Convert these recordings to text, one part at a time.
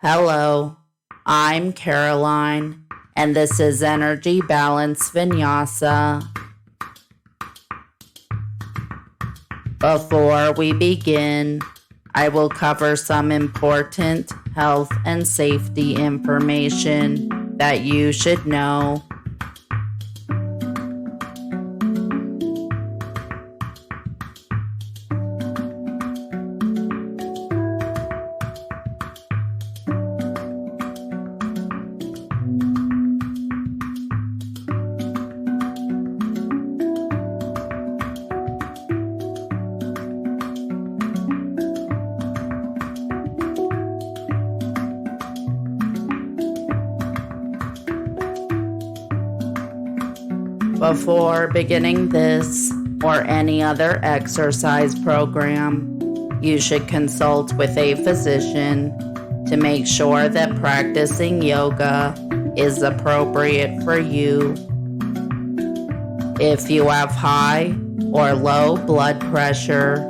Hello, I'm Caroline, and this is Energy Balance Vinyasa. Before we begin, I will cover some important health and safety information that you should know. Before beginning this or any other exercise program, you should consult with a physician to make sure that practicing yoga is appropriate for you. If you have high or low blood pressure,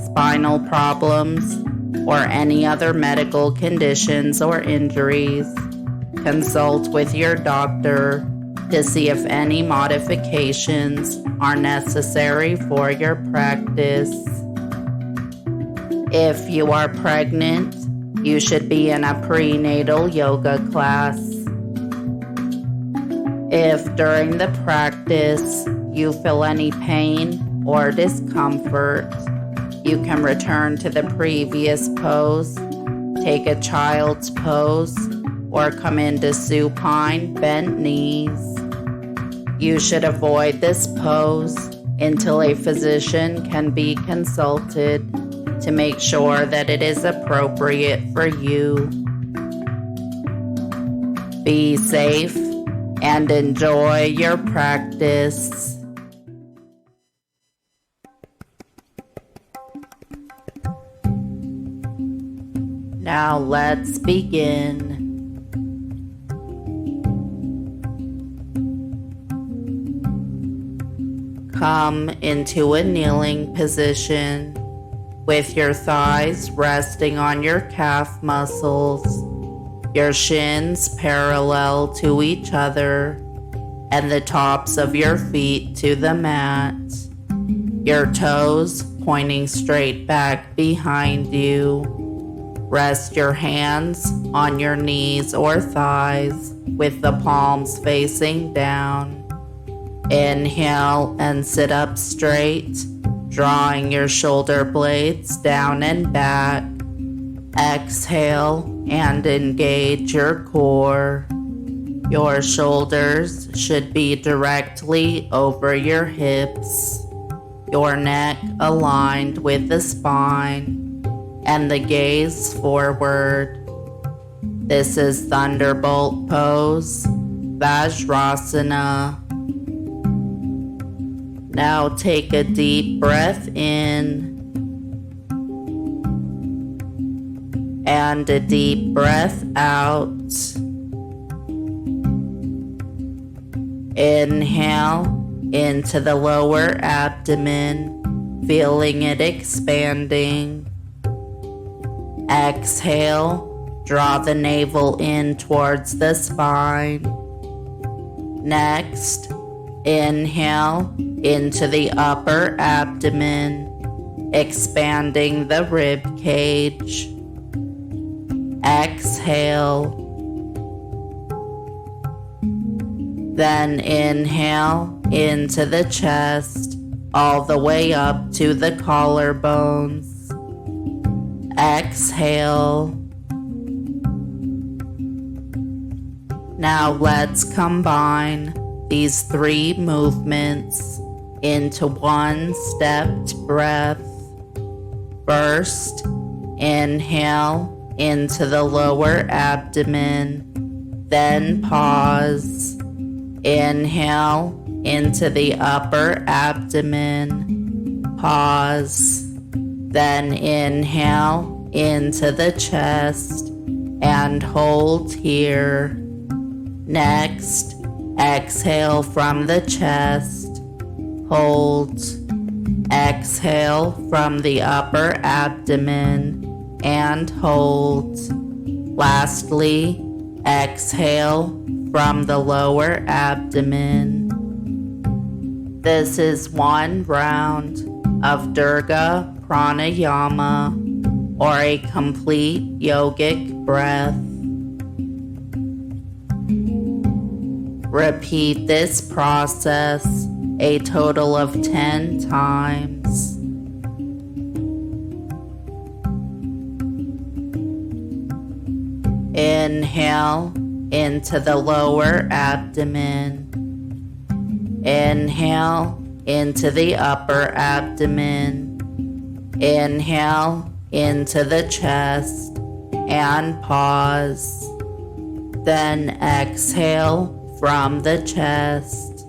spinal problems, or any other medical conditions or injuries, consult with your doctor to see if any modifications are necessary for your practice. If you are pregnant, you should be in a prenatal yoga class. If during the practice you feel any pain or discomfort, you can return to the previous pose, take a child's pose, or come into supine bent knees. You should avoid this pose until a physician can be consulted to make sure that it is appropriate for you. Be safe and enjoy your practice. Now let's begin. Come into a kneeling position with your thighs resting on your calf muscles, your shins parallel to each other, and the tops of your feet to the mat. Your toes pointing straight back behind you. Rest your hands on your knees or thighs with the palms facing down. Inhale and sit up straight, drawing your shoulder blades down and back. Exhale and engage your core. Your shoulders should be directly over your hips, your neck aligned with the spine, and the gaze forward. This is Thunderbolt Pose, Vajrasana. Now take a deep breath in and a deep breath out. Inhale into the lower abdomen, feeling it expanding. Exhale, draw the navel in towards the spine. Next, inhale into the upper abdomen, expanding the rib cage. Exhale. Then inhale into the chest, all the way up to the collarbones. Exhale. Now let's combine these three movements into one stepped breath. First, inhale into the lower abdomen, then pause. Inhale into the upper abdomen, pause. Then inhale into the chest and hold here. Next, exhale from the chest. Hold. Exhale from the upper abdomen and hold. Lastly, exhale from the lower abdomen. This is one round of Durga Pranayama, or a complete yogic breath. Repeat this process a total of 10 times. Inhale into the lower abdomen. Inhale into the upper abdomen. Inhale into the chest and pause. Then exhale from the chest.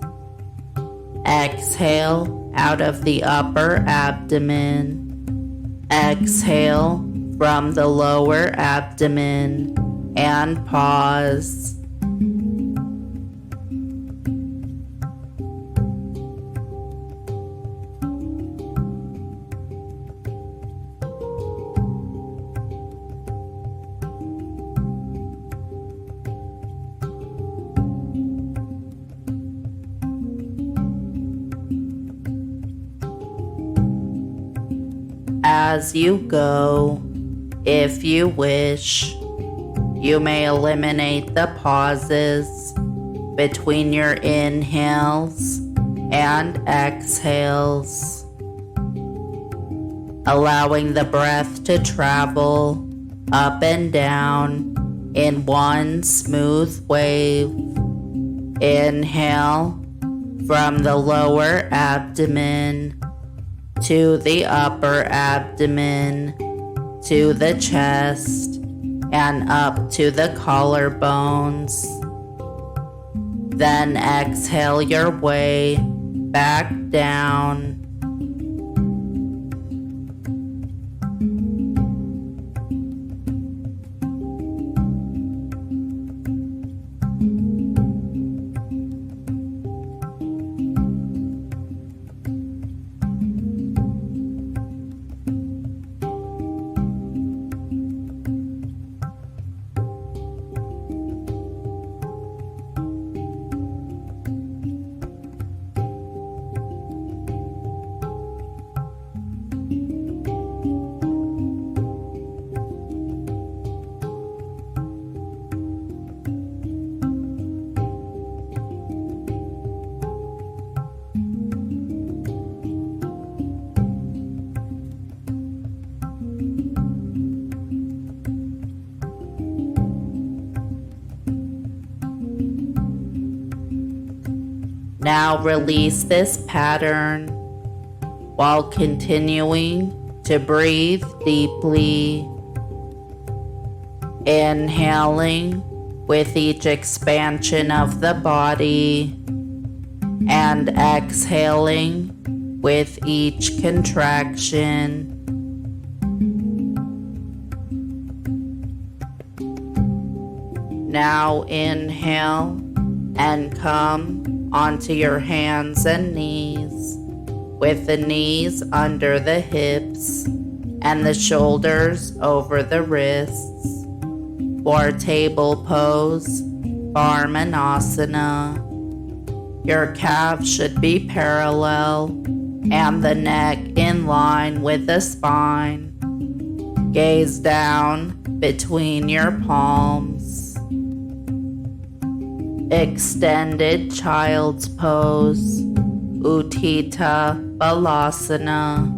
Exhale out of the upper abdomen. Exhale from the lower abdomen and pause. As you go, if you wish, you may eliminate the pauses between your inhales and exhales, allowing the breath to travel up and down in one smooth wave. Inhale from the lower abdomen to the upper abdomen, to the chest, and up to the collarbones. Then exhale your way back down. Now release this pattern while continuing to breathe deeply, inhaling with each expansion of the body and exhaling with each contraction. Now inhale and come onto your hands and knees, with the knees under the hips and the shoulders over the wrists, for table pose, Varmanasana. Your calves should be parallel and the neck in line with the spine. Gaze down between your palms. Extended child's pose, Utthita Balasana.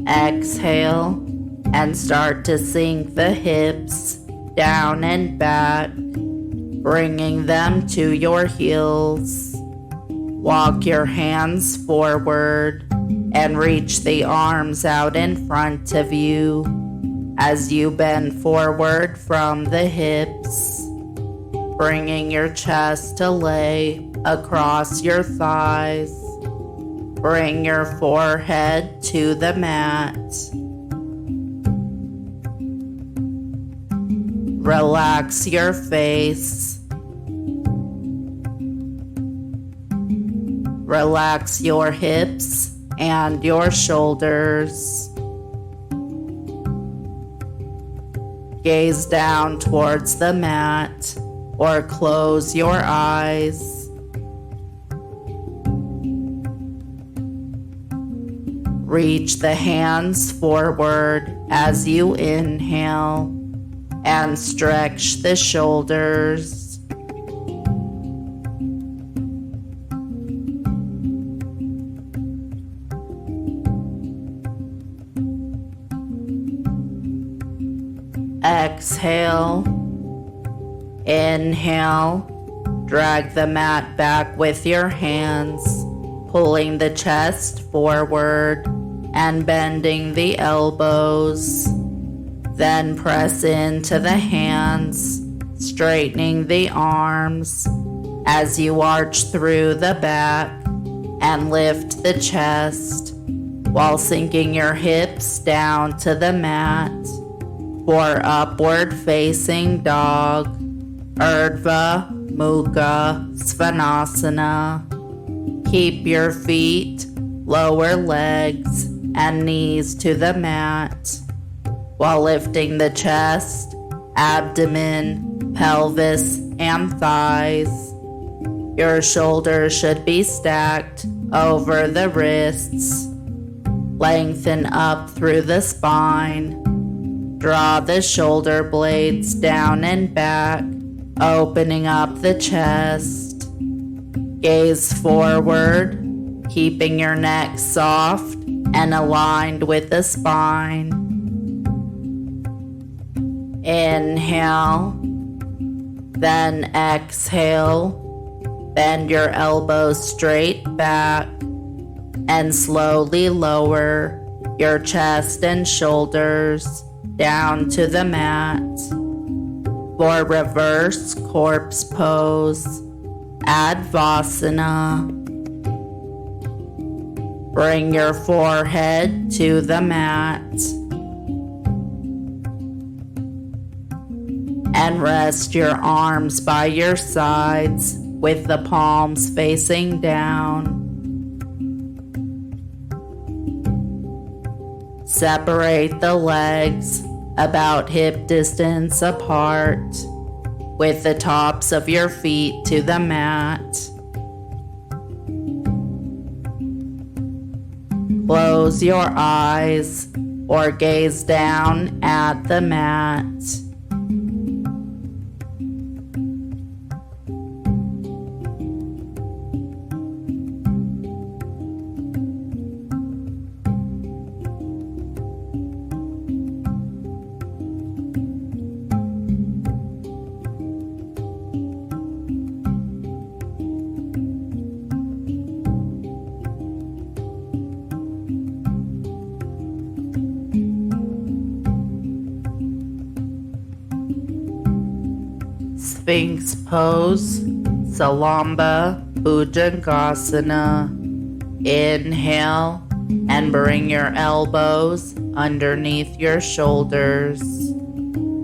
Exhale and start to sink the hips down and back, bringing them to your heels. Walk your hands forward and reach the arms out in front of you as you bend forward from the hips, bringing your chest to lay across your thighs. Bring your forehead to the mat. Relax your face. Relax your hips and your shoulders. Gaze down towards the mat or close your eyes. Reach the hands forward as you inhale and stretch the shoulders. Exhale. Inhale. Drag the mat back with your hands, pulling the chest forward and bending the elbows. Then press into the hands, straightening the arms as you arch through the back and lift the chest while sinking your hips down to the mat for upward facing dog, Urdhva Mukha Svanasana. Keep your feet, lower legs, and knees to the mat while lifting the chest, abdomen, pelvis, and thighs. Your shoulders should be stacked over the wrists. Lengthen up through the spine. Draw the shoulder blades down and back, opening up the chest. Gaze forward, keeping your neck soft and aligned with the spine. Inhale, then exhale. Bend your elbows straight back and slowly lower your chest and shoulders down to the mat for reverse corpse pose, Advasana. Bring your forehead to the mat and rest your arms by your sides with the palms facing down. Separate the legs about hip distance apart with the tops of your feet to the mat. Close your eyes or gaze down at the mat. Sphinx pose, Salamba Bhujangasana. Inhale and bring your elbows underneath your shoulders,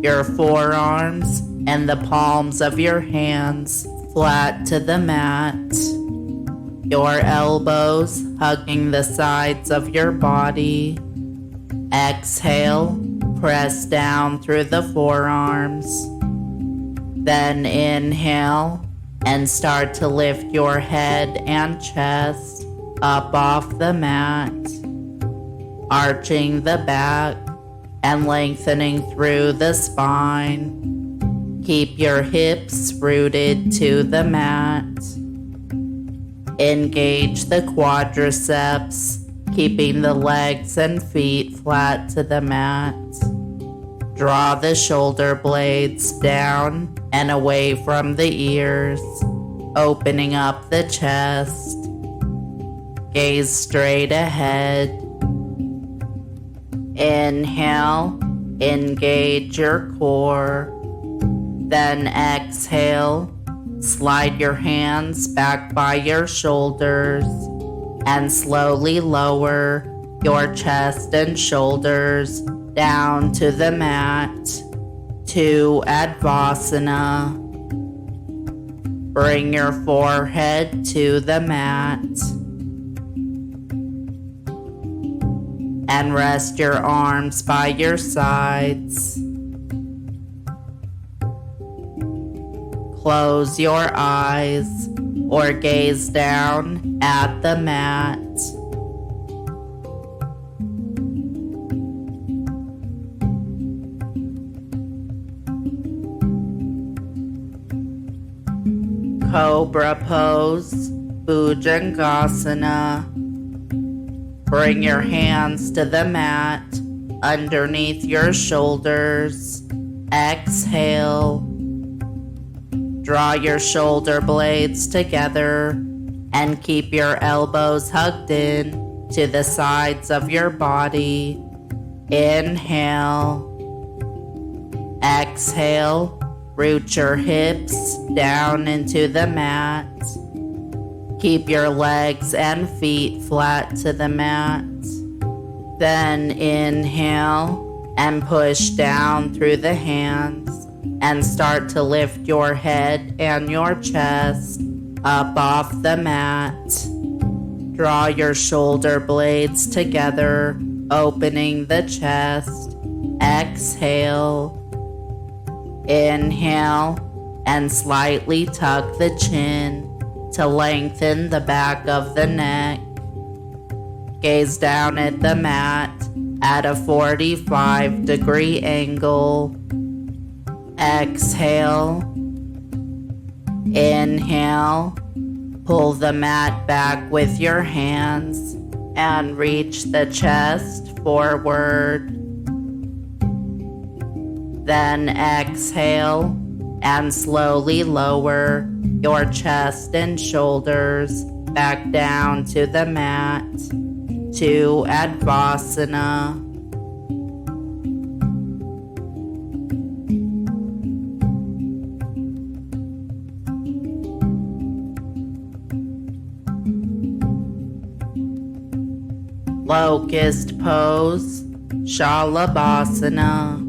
your forearms and the palms of your hands flat to the mat, your elbows hugging the sides of your body. Exhale, press down through the forearms. Then inhale and start to lift your head and chest up off the mat, arching the back and lengthening through the spine. Keep your hips rooted to the mat. Engage the quadriceps, keeping the legs and feet flat to the mat. Draw the shoulder blades down and away from the ears, opening up the chest. Gaze straight ahead. Inhale, engage your core. Then exhale, slide your hands back by your shoulders and slowly lower your chest and shoulders down to the mat, to Advasana. Bring your forehead to the mat and rest your arms by your sides. Close your eyes or gaze down at the mat. Cobra pose, Bhujangasana. Bring your hands to the mat underneath your shoulders. Exhale. Draw your shoulder blades together and keep your elbows hugged in to the sides of your body. Inhale. Exhale. Root your hips down into the mat. Keep your legs and feet flat to the mat. Then inhale and push down through the hands and start to lift your head and your chest up off the mat. Draw your shoulder blades together, opening the chest. Exhale. Inhale and slightly tuck the chin to lengthen the back of the neck. Gaze down at the mat at a 45-degree angle. Exhale. Inhale. Pull the mat back with your hands and reach the chest forward. Then exhale and slowly lower your chest and shoulders back down to the mat to Advasana. Locust pose, Shalabhasana.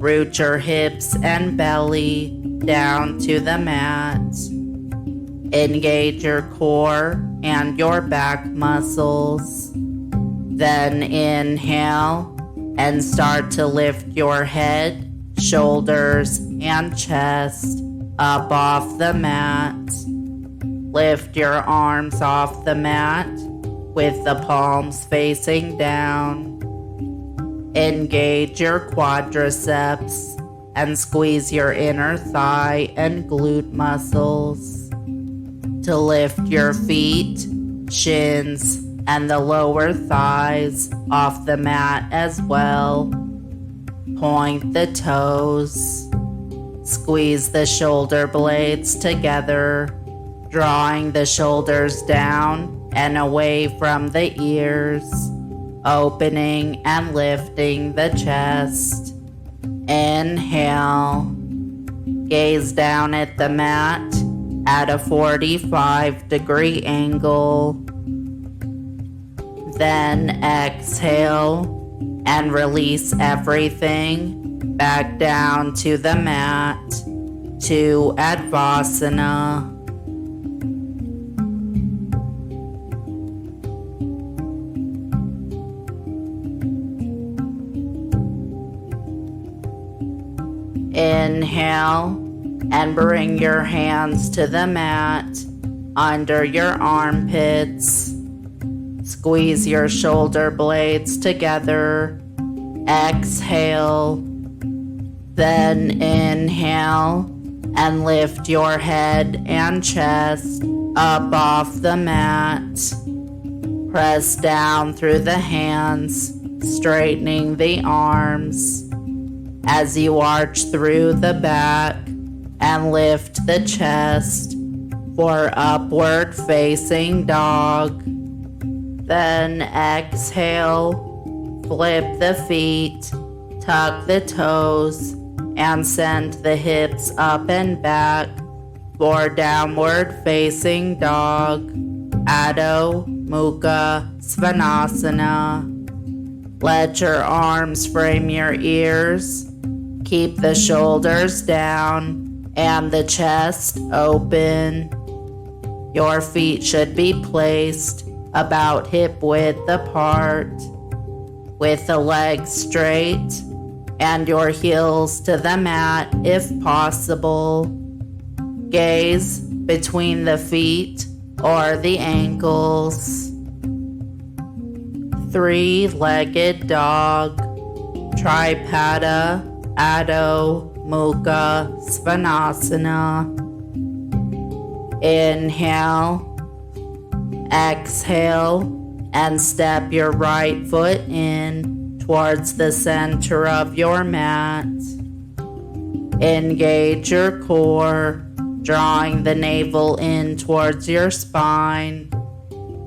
Root your hips and belly down to the mat. Engage your core and your back muscles. Then inhale and start to lift your head, shoulders, and chest up off the mat. Lift your arms off the mat with the palms facing down. Engage your quadriceps and squeeze your inner thigh and glute muscles. To lift your feet, shins, and the lower thighs off the mat as well. Point the toes. Squeeze the shoulder blades together, drawing the shoulders down and away from the ears. Opening and lifting the chest. Inhale. Gaze down at the mat at a 45-degree angle. Then exhale and release everything back down to the mat to Advasana. Inhale and bring your hands to the mat under your armpits. Squeeze your shoulder blades together. Exhale. Then inhale and lift your head and chest up off the mat. Press down through the hands, straightening the arms. As you arch through the back and lift the chest for upward facing dog. Then exhale, flip the feet, tuck the toes, and send the hips up and back for downward facing dog, Adho Mukha Svanasana. Let your arms frame your ears. Keep the shoulders down and the chest open. Your feet should be placed about hip width apart, with the legs straight and your heels to the mat if possible. Gaze between the feet or the ankles. Three-legged dog, Tripada, Adho, Mukha, Svanasana. Inhale, exhale, and step your right foot in towards the center of your mat. Engage your core, drawing the navel in towards your spine.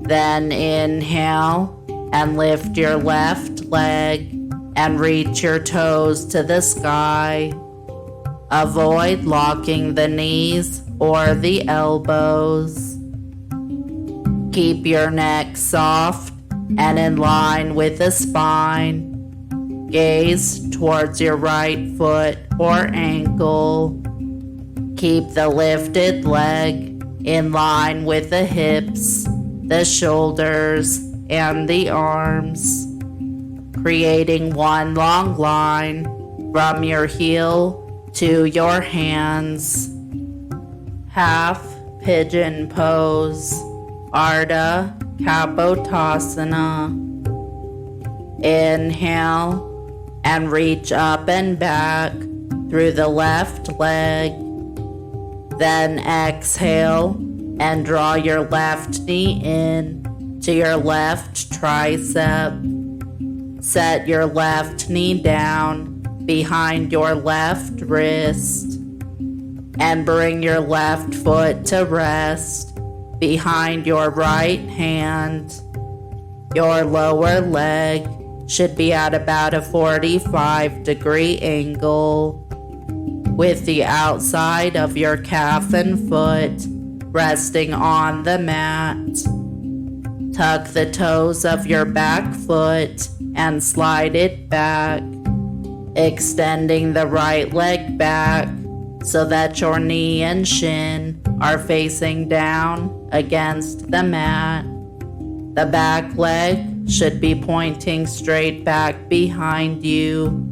Then inhale and lift your left leg and reach your toes to the sky. Avoid locking the knees or the elbows. Keep your neck soft and in line with the spine. Gaze towards your right foot or ankle. Keep the lifted leg in line with the hips, the shoulders, and the arms, creating one long line from your heel to your hands. Half pigeon pose, Ardha Kapotasana. Inhale and reach up and back through the left leg. Then exhale and draw your left knee in to your left tricep. Set your left knee down behind your left wrist and bring your left foot to rest behind your right hand. Your lower leg should be at about a 45-degree angle, with the outside of your calf and foot resting on the mat. Tuck the toes of your back foot and slide it back, extending the right leg back so that your knee and shin are facing down against the mat. The back leg should be pointing straight back behind you.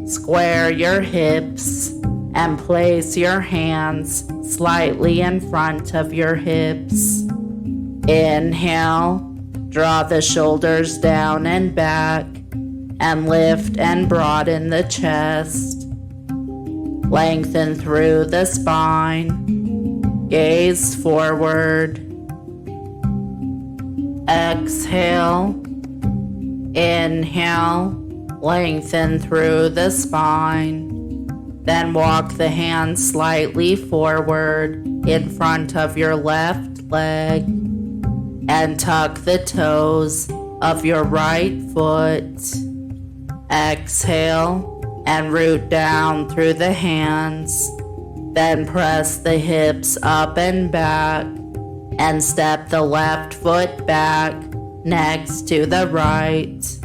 Square your hips and place your hands slightly in front of your hips. Inhale, draw the shoulders down and back, and lift and broaden the chest. Lengthen through the spine. Gaze forward. Exhale. Inhale. Lengthen through the spine. Then walk the hands slightly forward in front of your left leg and tuck the toes of your right foot. Exhale and root down through the hands. Then press the hips up and back and step the left foot back next to the right,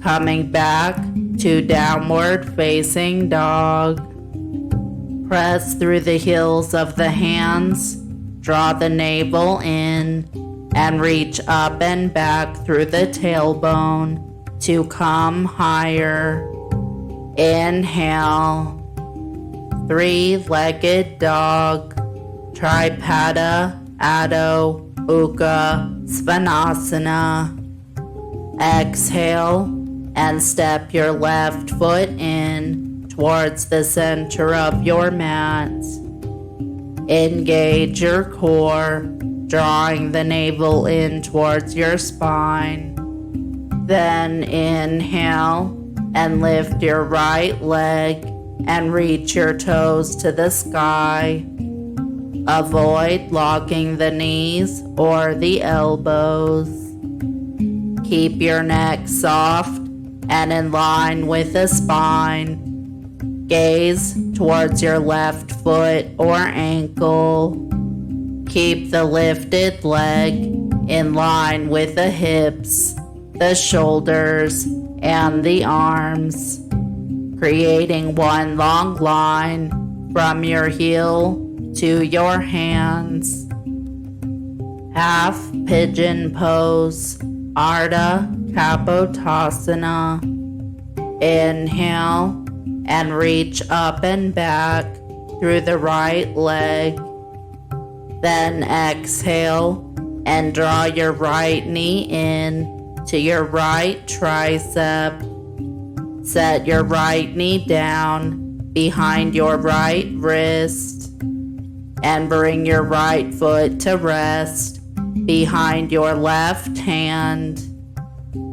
coming back to downward facing dog. Press through the heels of the hands, draw the navel in, and reach up and back through the tailbone to come higher. Inhale. Three-legged dog, Tripada, Adho, Mukha, Svanasana. Exhale and step your left foot in towards the center of your mat. Engage your core, drawing the navel in towards your spine. Then inhale and lift your right leg and reach your toes to the sky. Avoid locking the knees or the elbows. Keep your neck soft and in line with the spine. Gaze towards your left foot or ankle. Keep the lifted leg in line with the hips, the shoulders, and the arms, creating one long line from your heel to your hands. Half pigeon pose, Ardha Kapotasana. Inhale and reach up and back through the right leg. Then exhale and draw your right knee in to your right tricep. Set your right knee down behind your right wrist and bring your right foot to rest behind your left hand.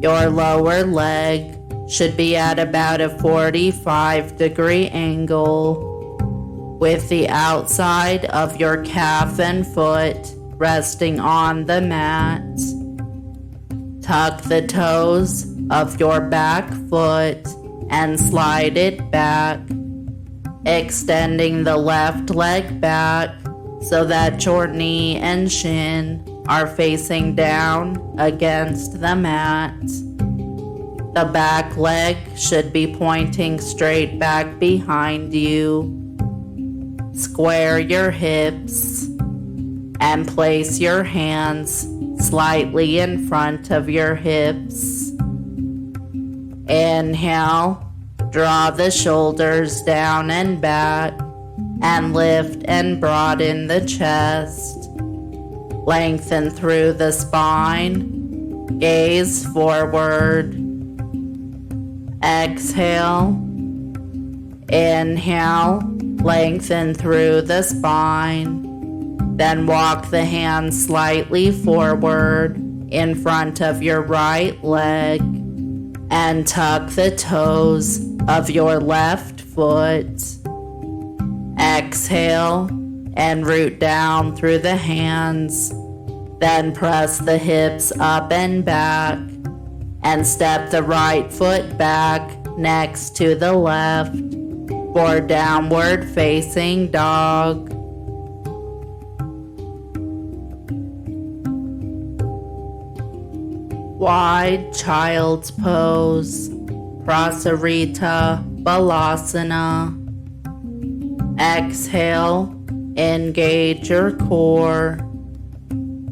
Your lower leg should be at about a 45-degree angle, with the outside of your calf and foot resting on the mat. Tuck the toes of your back foot and slide it back, extending the left leg back so that your knee and shin are facing down against the mat. The back leg should be pointing straight back behind you. Square your hips and place your hands slightly in front of your hips. Inhale, draw the shoulders down and back, and lift and broaden the chest. Lengthen through the spine, gaze forward. Exhale, inhale, lengthen through the spine. Then walk the hands slightly forward in front of your right leg and tuck the toes of your left foot. Exhale and root down through the hands. Then press the hips up and back and step the right foot back next to the left for downward facing dog. Wide child's pose, Prasarita Balasana. Exhale, engage your core.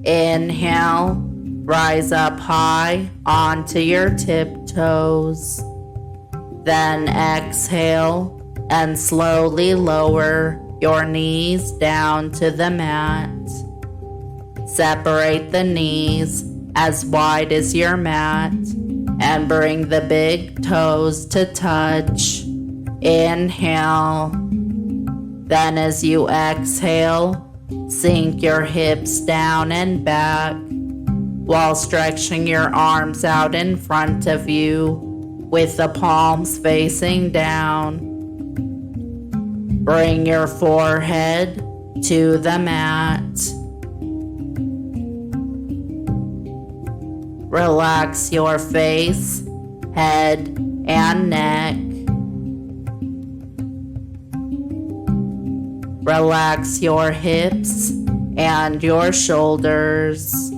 Inhale, rise up high onto your tiptoes. Then exhale and slowly lower your knees down to the mat. Separate the knees as wide as your mat and bring the big toes to touch. Inhale. Then as you exhale, sink your hips down and back while stretching your arms out in front of you with the palms facing down. Bring your forehead to the mat. Relax your face, head, and neck. Relax your hips and your shoulders.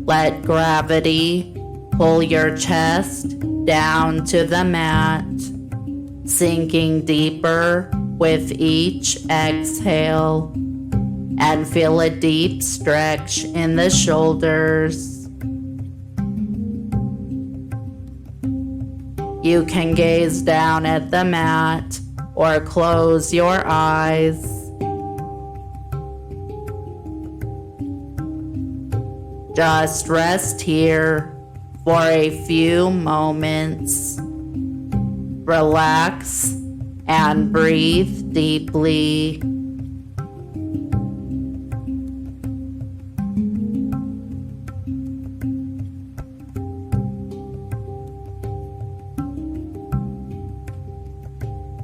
Let gravity pull your chest down to the mat, sinking deeper with each exhale. And feel a deep stretch in the shoulders. You can gaze down at the mat or close your eyes. Just rest here for a few moments. Relax and breathe deeply.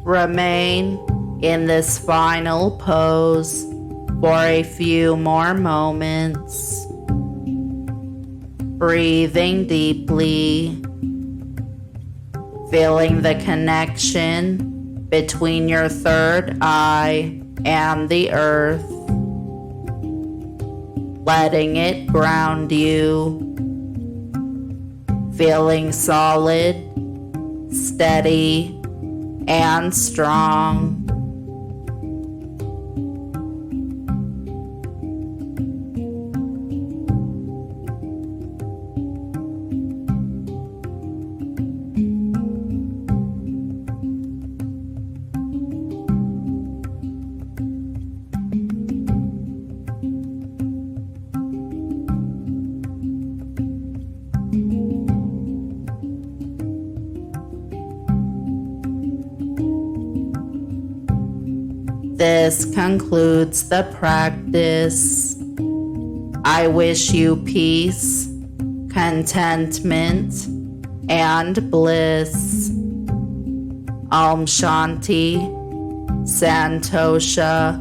Remain in this final pose for a few more moments. Breathing deeply, feeling the connection between your third eye and the earth, letting it ground you, feeling solid, steady, and strong. This concludes the practice. I wish you peace, contentment, and bliss. Om Shanti, Santosha,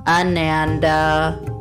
Ananda.